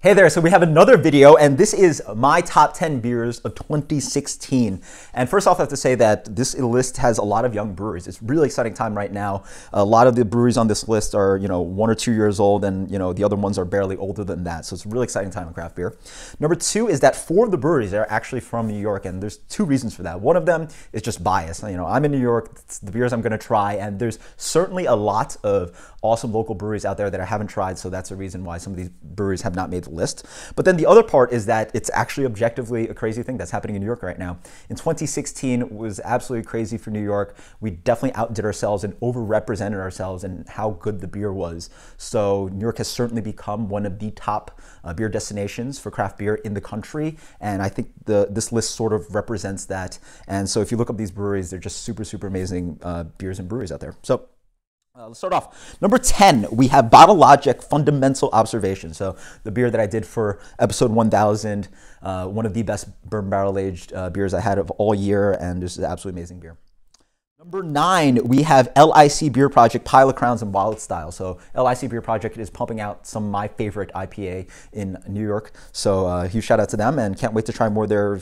Hey there, so we have another video, and this is my top 10 beers of 2016. And first off, I have to say that this list has a lot of young breweries. It's a really exciting time right now. A lot of the breweries on this list are, 1 or 2 years old, and, the other ones are barely older than that. So it's a really exciting time in craft beer. Number 2 is that 4 of the breweries are actually from New York, and there's 2 reasons for that. One of them is just bias. I'm in New York, it's the beers I'm gonna try, and there's certainly a lot of awesome local breweries out there that I haven't tried, so that's a reason why some of these breweries have not made the list. But then the other part is that it's actually objectively a crazy thing that's happening in New York right now. In 2016 was absolutely crazy for New York. We definitely outdid ourselves and overrepresented ourselves in how good the beer was. So New York has certainly become one of the top beer destinations for craft beer in the country, and I think this list sort of represents that. And so if you look up these breweries, they're just super, super amazing beers and breweries out there. So let's start off. Number 10, we have Bottle Logic Fundamental Observation. So the beer that I did for episode 1000, one of the best bourbon barrel aged beers I had of all year, and this is an absolutely amazing beer. Number 9, we have LIC Beer Project Pile of Crowns and Wild Style. So LIC Beer Project is pumping out some of my favorite IPA in New York. So huge shout out to them, and can't wait to try more of their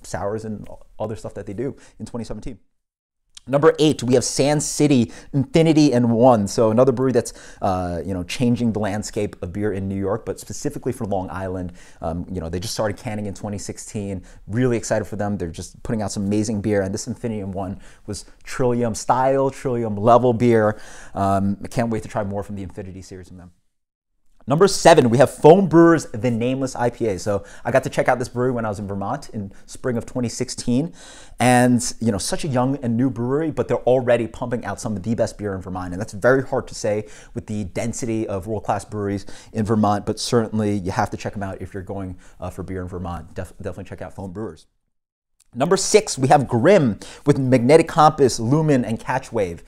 sours and other stuff that they do in 2017. Number 8, we have Sand City, Infinity, and One. So another brewery that's, changing the landscape of beer in New York, but specifically for Long Island. They just started canning in 2016. Really excited for them. They're just putting out some amazing beer, and this Infinity and One was Trillium style, Trillium level beer. I can't wait to try more from the Infinity series from them. Number 7, we have Foam Brewers The Nameless IPA. So I got to check out this brewery when I was in Vermont in spring of 2016. And, such a young and new brewery, but they're already pumping out some of the best beer in Vermont. And that's very hard to say with the density of world-class breweries in Vermont, but certainly you have to check them out if you're going for beer in Vermont. Definitely check out Foam Brewers. Number 6, we have Grimm with Magnetic Compass, Lumen, and Catchwave.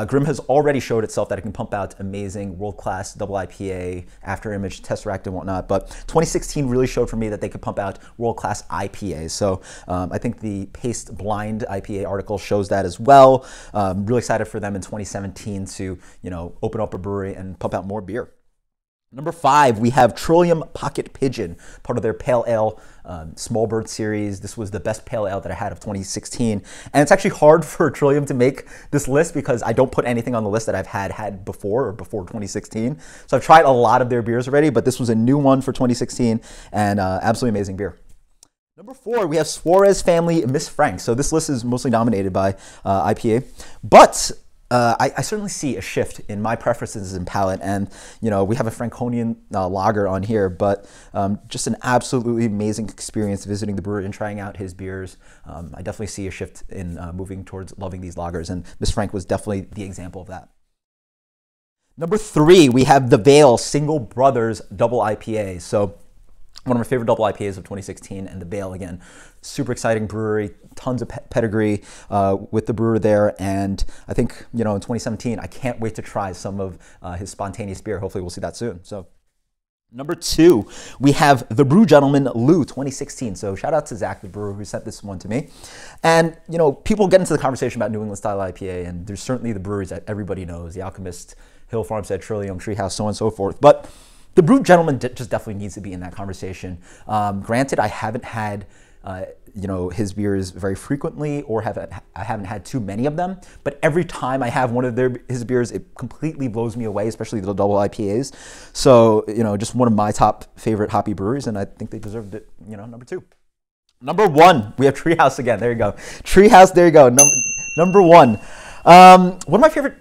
Grimm has already showed itself that it can pump out amazing world-class double IPA, after image, Tesseract, and whatnot. But 2016 really showed for me that they could pump out world-class IPAs. So I think the Paste Blind IPA article shows that as well. Really excited for them in 2017 to open up a brewery and pump out more beer. Number 5, we have Trillium Pocket Pigeon, part of their Pale Ale Small Bird series. This was the best Pale Ale that I had of 2016. And it's actually hard for Trillium to make this list because I don't put anything on the list that I've had before or before 2016. So I've tried a lot of their beers already, but this was a new one for 2016 and absolutely amazing beer. Number 4, we have Suarez Family Miss Frank. So this list is mostly dominated by IPA, but I certainly see a shift in my preferences and palate, and we have a Franconian lager on here, but just an absolutely amazing experience visiting the brewery and trying out his beers. I definitely see a shift in moving towards loving these lagers, and Miss Frank was definitely the example of that. Number 3, we have The Veil Single Brothers Double IPA. So one of my favorite double IPAs of 2016, and The Veil, again, super exciting brewery, tons of pedigree with the brewer there, and I think, in 2017, I can't wait to try some of his spontaneous beer. Hopefully we'll see that soon. So number 2, we have the Brew Gentlemen Lou 2016. So shout out to Zach, the brewer, who sent this one to me. And, people get into the conversation about New England style IPA, and there's certainly the breweries that everybody knows, The Alchemist, Hill Farmstead, Trillium, Treehouse, so on and so forth. But the Brew Gentleman just definitely needs to be in that conversation. Granted, I haven't had his beers very frequently, or I haven't had too many of them, but every time I have one of his beers, it completely blows me away, especially the double IPAs. So, just one of my top favorite hoppy breweries, and I think they deserved it, number 2. Number 1, we have Treehouse again. There you go. Treehouse, there you go. Number 1. One of my favorite,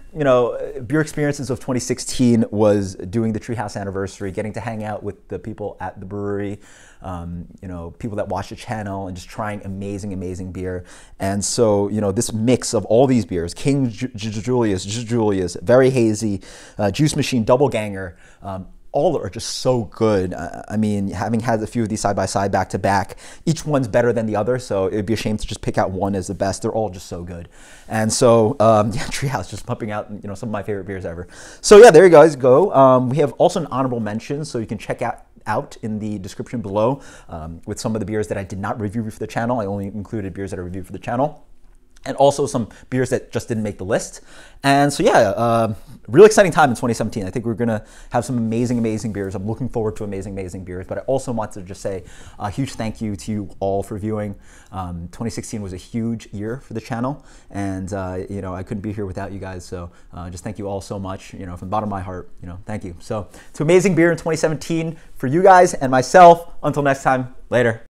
beer experiences of 2016 was doing the Treehouse anniversary, getting to hang out with the people at the brewery, people that watch the channel, and just trying amazing, amazing beer. And so, this mix of all these beers, King JJJulius, Very Hazy, Juice Machine, Doubleganger, all are just so good. I mean, having had a few of these side by side, back to back, each one's better than the other, so it'd be a shame to just pick out one as the best. They're all just so good. And so, Treehouse just pumping out, some of my favorite beers ever. So yeah, there you guys go. We have also an honorable mention, so you can check out in the description below with some of the beers that I did not review for the channel. I only included beers that I reviewed for the channel. and also some beers that just didn't make the list. And so yeah, real exciting time in 2017. I think we're gonna have some amazing beers. I'm looking forward to amazing beers, but I also want to just say a huge thank you to you all for viewing. 2016 was a huge year for the channel, and you know, I couldn't be here without you guys, so just thank you all so much, you know, from the bottom of my heart, you know, thank you. So to amazing beer in 2017 for you guys and myself. Until next time, later.